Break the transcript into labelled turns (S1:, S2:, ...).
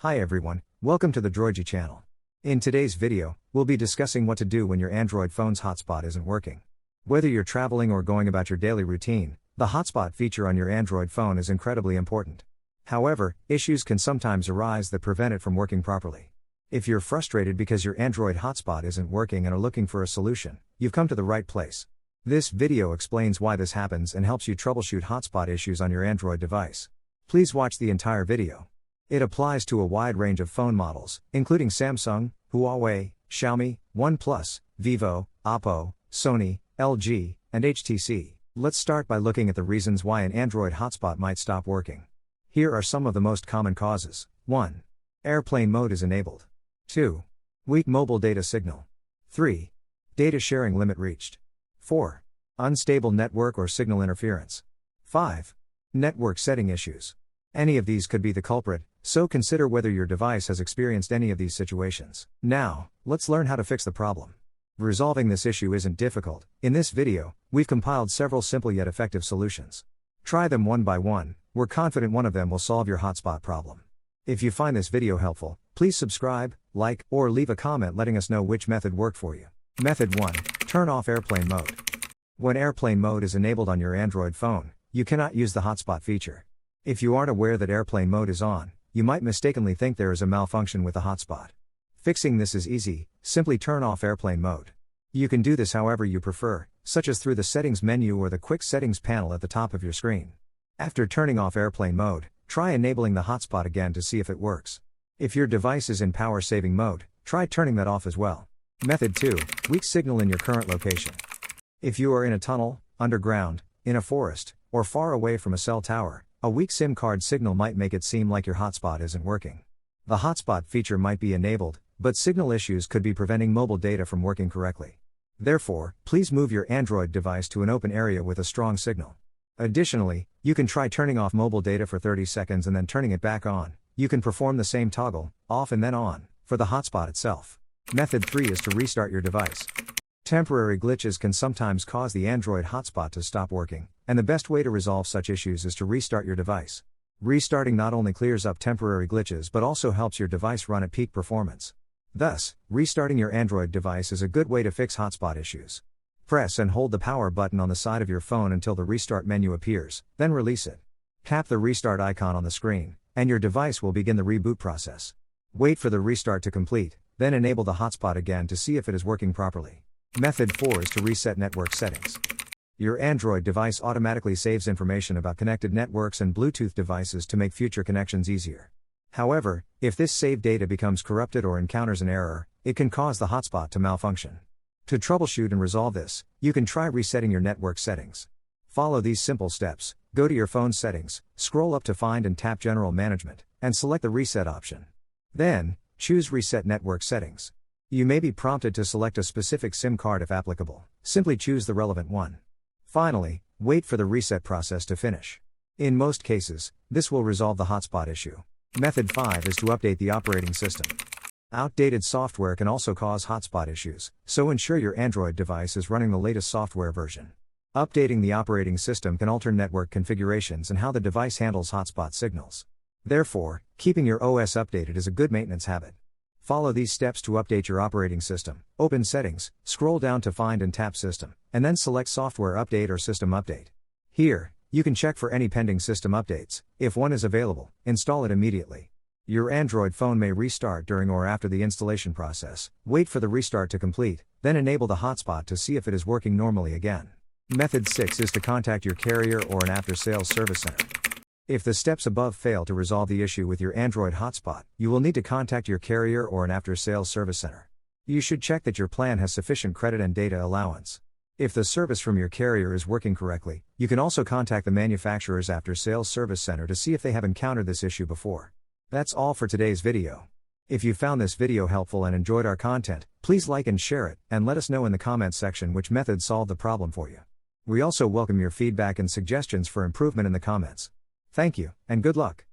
S1: Hi everyone, welcome to the Droigy channel. In today's video, we'll be discussing what to do when your Android phone's hotspot isn't working. Whether you're traveling or going about your daily routine, the hotspot feature on your Android phone is incredibly important. However, issues can sometimes arise that prevent it from working properly. If you're frustrated because your Android hotspot isn't working and are looking for a solution, you've come to the right place. This video explains why this happens and helps you troubleshoot hotspot issues on your Android device. Please watch the entire video. It applies to a wide range of phone models, including Samsung, Huawei, Xiaomi, OnePlus, Vivo, Oppo, Sony, LG, and HTC. Let's start by looking at the reasons why an Android hotspot might stop working. Here are some of the most common causes. 1. Airplane mode is enabled. 2. Weak mobile data signal. 3. Data sharing limit reached. 4. Unstable network or signal interference. 5. Network setting issues. Any of these could be the culprit, so consider whether your device has experienced any of these situations. Now, let's learn how to fix the problem. Resolving this issue isn't difficult. In this video, we've compiled several simple yet effective solutions. Try them one by one. We're confident one of them will solve your hotspot problem. If you find this video helpful, please subscribe, like, or leave a comment letting us know which method worked for you. Method 1. Turn off airplane mode. When airplane mode is enabled on your Android phone, you cannot use the hotspot feature. If you aren't aware that airplane mode is on, you might mistakenly think there is a malfunction with the hotspot. Fixing this is easy, simply turn off airplane mode. You can do this however you prefer, such as through the settings menu or the quick settings panel at the top of your screen. After turning off airplane mode, try enabling the hotspot again to see if it works. If your device is in power saving mode, try turning that off as well. Method 2. Weak signal in your current location. If you are in a tunnel, underground, in a forest, or far away from a cell tower, a weak SIM card signal might make it seem like your hotspot isn't working. The hotspot feature might be enabled, but signal issues could be preventing mobile data from working correctly. Therefore, please move your Android device to an open area with a strong signal. Additionally, you can try turning off mobile data for 30 seconds and then turning it back on. You can perform the same toggle, off and then on, for the hotspot itself. Method 3 is to restart your device. Temporary glitches can sometimes cause the Android hotspot to stop working, and the best way to resolve such issues is to restart your device. Restarting not only clears up temporary glitches but also helps your device run at peak performance. Thus, restarting your Android device is a good way to fix hotspot issues. Press and hold the power button on the side of your phone until the restart menu appears, then release it. Tap the restart icon on the screen, and your device will begin the reboot process. Wait for the restart to complete, then enable the hotspot again to see if it is working properly. Method 4 is to reset network settings. Your Android device automatically saves information about connected networks and Bluetooth devices to make future connections easier. However, if this saved data becomes corrupted or encounters an error, it can cause the hotspot to malfunction. To troubleshoot and resolve this, you can try resetting your network settings. Follow these simple steps. Go to your phone's settings, scroll up to Find and tap General Management, and select the Reset option. Then, choose Reset Network Settings. You may be prompted to select a specific SIM card if applicable. Simply choose the relevant one. Finally, wait for the reset process to finish. In most cases, this will resolve the hotspot issue. Method 5 is to update the operating system. Outdated software can also cause hotspot issues, so ensure your Android device is running the latest software version. Updating the operating system can alter network configurations and how the device handles hotspot signals. Therefore, keeping your OS updated is a good maintenance habit. Follow these steps to update your operating system. Open Settings, scroll down to Find and tap System, and then select Software Update or System Update. Here, you can check for any pending system updates. If one is available, install it immediately. Your Android phone may restart during or after the installation process. Wait for the restart to complete, then enable the hotspot to see if it is working normally again. Method 6 is to contact your carrier or an after-sales service center. If the steps above fail to resolve the issue with your Android hotspot, you will need to contact your carrier or an after-sales service center. You should check that your plan has sufficient credit and data allowance. If the service from your carrier is working correctly, you can also contact the manufacturer's after-sales service center to see if they have encountered this issue before. That's all for today's video. If you found this video helpful and enjoyed our content, please like and share it, and let us know in the comments section which method solved the problem for you. We also welcome your feedback and suggestions for improvement in the comments. Thank you, and good luck.